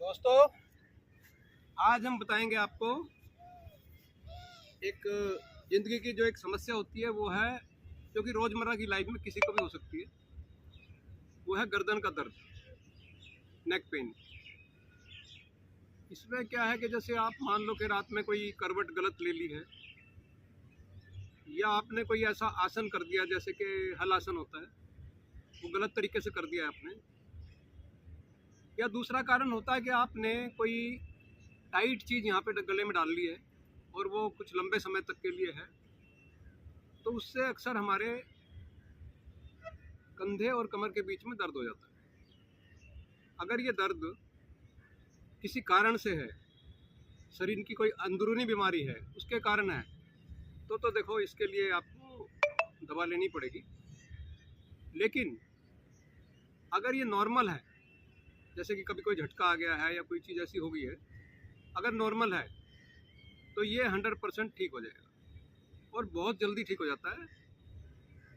दोस्तों, आज हम बताएंगे आपको एक ज़िंदगी की जो एक समस्या होती है, वो है जो कि रोज़मर्रा की लाइफ में किसी को भी हो सकती है। वो है गर्दन का दर्द, नेक पेन। इसमें क्या है कि जैसे आप मान लो कि रात में कोई करवट गलत ले ली है, या आपने कोई ऐसा आसन कर दिया जैसे कि हल आसन होता है, वो गलत तरीके से कर दिया है आपने। या दूसरा कारण होता है कि आपने कोई टाइट चीज़ यहाँ पे गले में डाल ली है और वो कुछ लंबे समय तक के लिए है, तो उससे अक्सर हमारे कंधे और कमर के बीच में दर्द हो जाता है। अगर ये दर्द किसी कारण से है, शरीर की कोई अंदरूनी बीमारी है, उसके कारण है, तो देखो इसके लिए आपको दवा लेनी पड़ेगी। लेकिन अगर ये नॉर्मल है, जैसे कि कभी कोई झटका आ गया है या कोई चीज़ ऐसी हो गई है, अगर नॉर्मल है तो ये 100% ठीक हो जाएगा और बहुत जल्दी ठीक हो जाता है।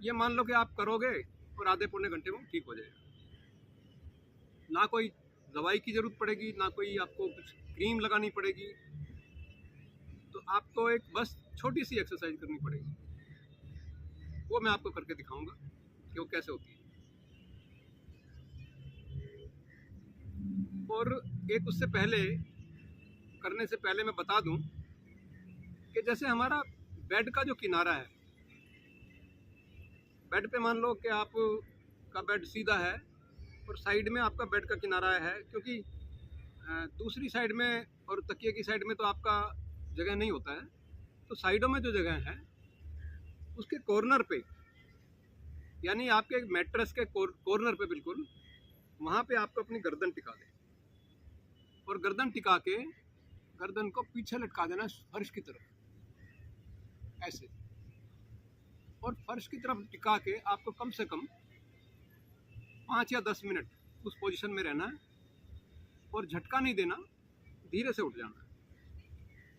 ये मान लो कि आप करोगे और आधे पौने घंटे में ठीक हो जाएगा। ना कोई दवाई की ज़रूरत पड़ेगी, ना कोई आपको कुछ क्रीम लगानी पड़ेगी। तो आपको एक बस छोटी सी एक्सरसाइज करनी पड़ेगी, वो मैं आपको करके दिखाऊंगा कि वो कैसे होती है। और एक उससे पहले करने से पहले मैं बता दूं कि जैसे हमारा बेड का जो किनारा है, बेड पे मान लो कि आप का बेड सीधा है और साइड में आपका बेड का किनारा है, क्योंकि दूसरी साइड में और तकिए की साइड में तो आपका जगह नहीं होता है। तो साइडों में जो जगह है उसके कॉर्नर पे, यानी आपके मैट्रेस के कॉर्नर पे बिल्कुल वहाँ पे आपको अपनी गर्दन टिका दे और गर्दन टिका के गर्दन को पीछे लटका देना फर्श की तरफ, ऐसे। और फर्श की तरफ टिका के आपको कम से कम 5 या 10 मिनट उस पोजीशन में रहना है और झटका नहीं देना, धीरे से उठ जाना है।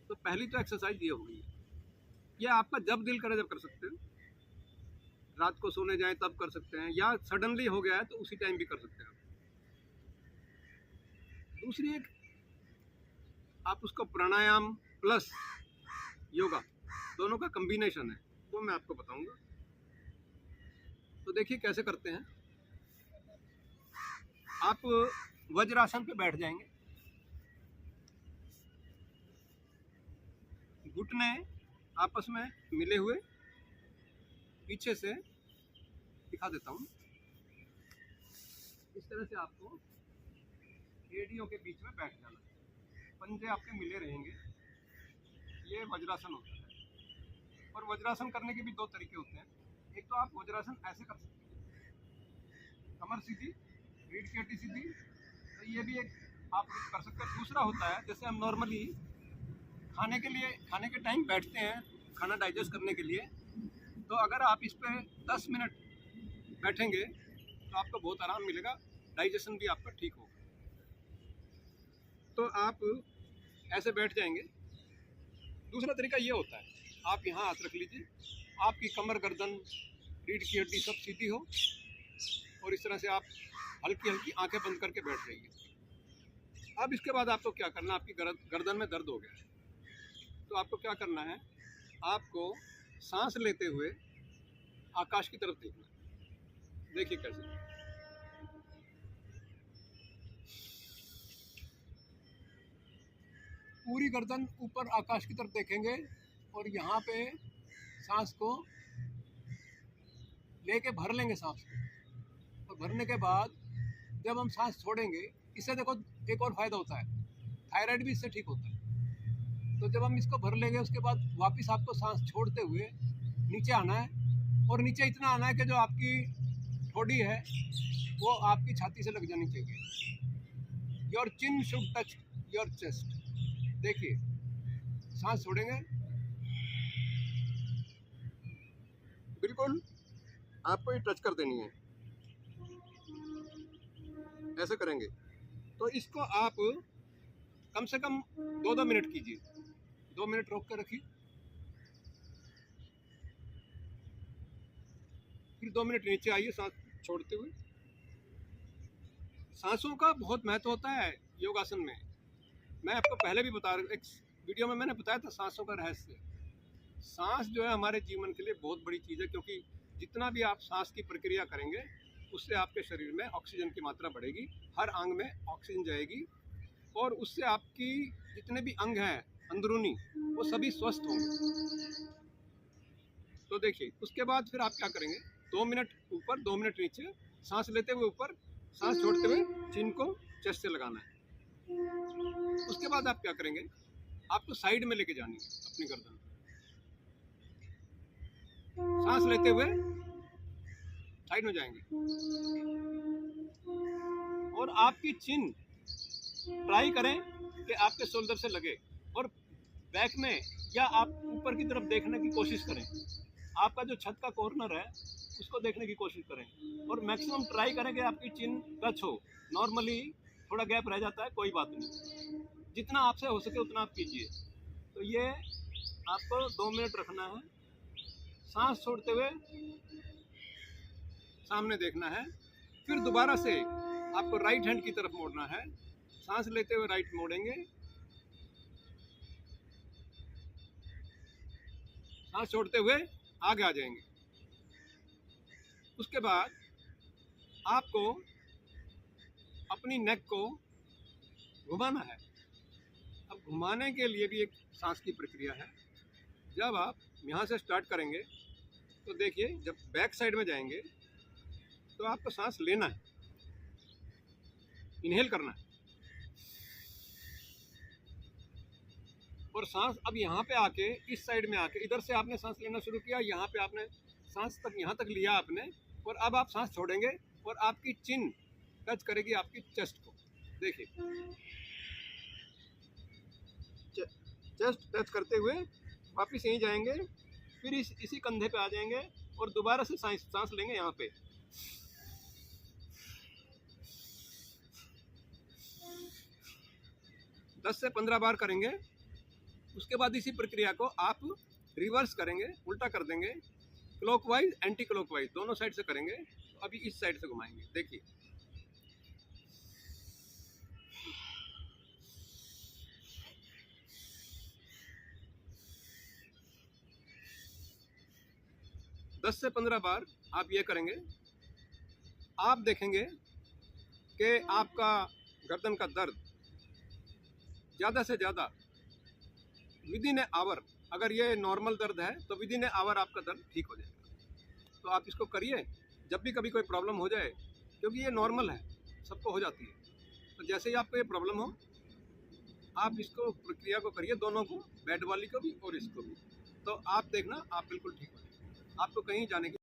तो पहली तो एक्सरसाइज ये होगी। यह आपका जब दिल करे जब कर सकते हो, रात को सोने जाए तब कर सकते हैं, या सडनली हो गया है तो उसी टाइम भी कर सकते हैं। दूसरी एक आप उसको प्राणायाम प्लस योगा दोनों का कम्बिनेशन है, वो मैं आपको बताऊंगा। तो देखिए कैसे करते हैं। आप वज्रासन पे बैठ जाएंगे, घुटने आपस में मिले हुए, पीछे से दिखा देता हूँ। इस तरह से आपको एड़ियों के बीच में बैठ जाना, पंजे आपके मिले रहेंगे। ये वज्रासन होता है। और वज्रासन करने के भी दो तरीके होते हैं। एक तो आप वज्रासन ऐसे कर सकते हैं, कमर सीधी, रीढ़ की हड्डी सीधी, तो ये भी एक आप कर सकते हैं। दूसरा होता है जैसे हम नॉर्मली खाने के टाइम बैठते हैं खाना डाइजेस्ट करने के लिए, तो अगर आप इस पर 10 मिनट बैठेंगे तो आपको बहुत आराम मिलेगा, डाइजेशन भी आपका ठीक होगा। तो आप ऐसे बैठ जाएंगे। दूसरा तरीका ये होता है, आप यहाँ हाथ रख लीजिए, आपकी कमर, गर्दन, रीढ़ की हड्डी सब सीधी हो और इस तरह से आप हल्की हल्की आंखें बंद करके बैठ जाइए। अब इसके बाद आपको क्या करना, आपकी गर्दन में दर्द हो गया है, तो आपको क्या करना है, आपको सांस लेते हुए आकाश की तरफ देखना है। देखिए कैसे। पूरी गर्दन ऊपर आकाश की तरफ देखेंगे और यहाँ पे सांस को लेके भर लेंगे सांस को। और भरने के बाद जब हम सांस छोड़ेंगे, इससे देखो एक और फायदा होता है, थायराइड भी इससे ठीक होता है। तो जब हम इसको भर लेंगे उसके बाद वापस आपको सांस छोड़ते हुए नीचे आना है, और नीचे इतना आना है कि जो आपकी ठोड़ी है वो आपकी छाती से लग जानी चाहिए। Your chin should touch your chest. देखिए, सांस छोड़ेंगे, बिल्कुल आपको ये टच कर देनी है, ऐसे करेंगे। तो इसको आप कम से कम 2-2 मिनट कीजिए। 2 मिनट रोक कर रखिए, फिर 2 मिनट नीचे आइए सांस छोड़ते हुए, सांसों का बहुत महत्व होता है योगासन में। मैं आपको पहले भी एक वीडियो में मैंने बताया था सांसों का रहस्य। सांस जो है हमारे जीवन के लिए बहुत बड़ी चीज़ है, क्योंकि जितना भी आप सांस की प्रक्रिया करेंगे उससे आपके शरीर में ऑक्सीजन की मात्रा बढ़ेगी, हर अंग में ऑक्सीजन जाएगी और उससे आपकी जितने भी अंग हैं अंदरूनी वो सभी स्वस्थ होंगे। तो देखिए, उसके बाद फिर आप क्या करेंगे, 2 मिनट ऊपर 2 मिनट नीचे, सांस लेते हुए ऊपर, सांस छोड़ते हुए चिन को चेस्ट से लगाना है। उसके बाद आप क्या करेंगे, आपको साइड में लेके जानी है अपनी गर्दन, सांस लेते हुए साइड में जाएंगे और आपकी चिन ट्राई करें कि आपके शोल्डर से लगे और बैक में या आप ऊपर की तरफ देखने की कोशिश करें। आपका जो छत का कॉर्नर है उसको देखने की कोशिश करें और मैक्सिमम ट्राई करें कि आपकी चिन टच हो। नॉर्मली थोड़ा गैप रह जाता है, कोई बात नहीं, जितना आपसे हो सके उतना आप कीजिए। तो ये आपको 2 मिनट रखना है, सांस छोड़ते हुए सामने देखना है, फिर दोबारा से आपको राइट हैंड की तरफ मोड़ना है, सांस लेते हुए राइट मोड़ेंगे, सांस छोड़ते हुए आगे आ जाएंगे। उसके बाद आपको अपनी नेक को घुमाना है। अब घुमाने के लिए भी एक सांस की प्रक्रिया है। जब आप यहाँ से स्टार्ट करेंगे तो देखिए, जब बैक साइड में जाएंगे तो आपको सांस लेना है, इनहेल करना है और सांस अब यहाँ पे आके इस साइड में आके इधर से आपने सांस लेना शुरू किया, यहाँ पे आपने सांस तक यहाँ तक लिया आपने, और अब आप सांस छोड़ेंगे और आपकी चिन टच करेगी आपकी चेस्ट को। देखिए, चेस्ट टच करते हुए वापस यहीं जाएंगे, फिर इसी कंधे पे आ जाएंगे और दोबारा से सांस लेंगे यहाँ पे। दस से 15 बार करेंगे। उसके बाद इसी प्रक्रिया को आप रिवर्स करेंगे, उल्टा कर देंगे, क्लॉकवाइज एंटी क्लॉकवाइज दोनों साइड से करेंगे। तो अभी इस साइड से घुमाएंगे, देखिए, दस से 15 बार आप ये करेंगे। आप देखेंगे कि आपका गर्दन का दर्द ज़्यादा से ज़्यादा विदिन ए आवर, अगर ये नॉर्मल दर्द है तो विदिन ए आवर आपका दर्द ठीक हो जाएगा। तो आप इसको करिए जब भी कभी कोई प्रॉब्लम हो जाए, क्योंकि ये नॉर्मल है, सबको हो जाती है। तो जैसे ही आपको ये प्रॉब्लम हो, आप इसको प्रक्रिया को करिए, दोनों को, बेड वाली को भी और इसको भी। तो आप देखना, आप बिल्कुल ठीक हो जाएंगे, आपको कहीं जाने की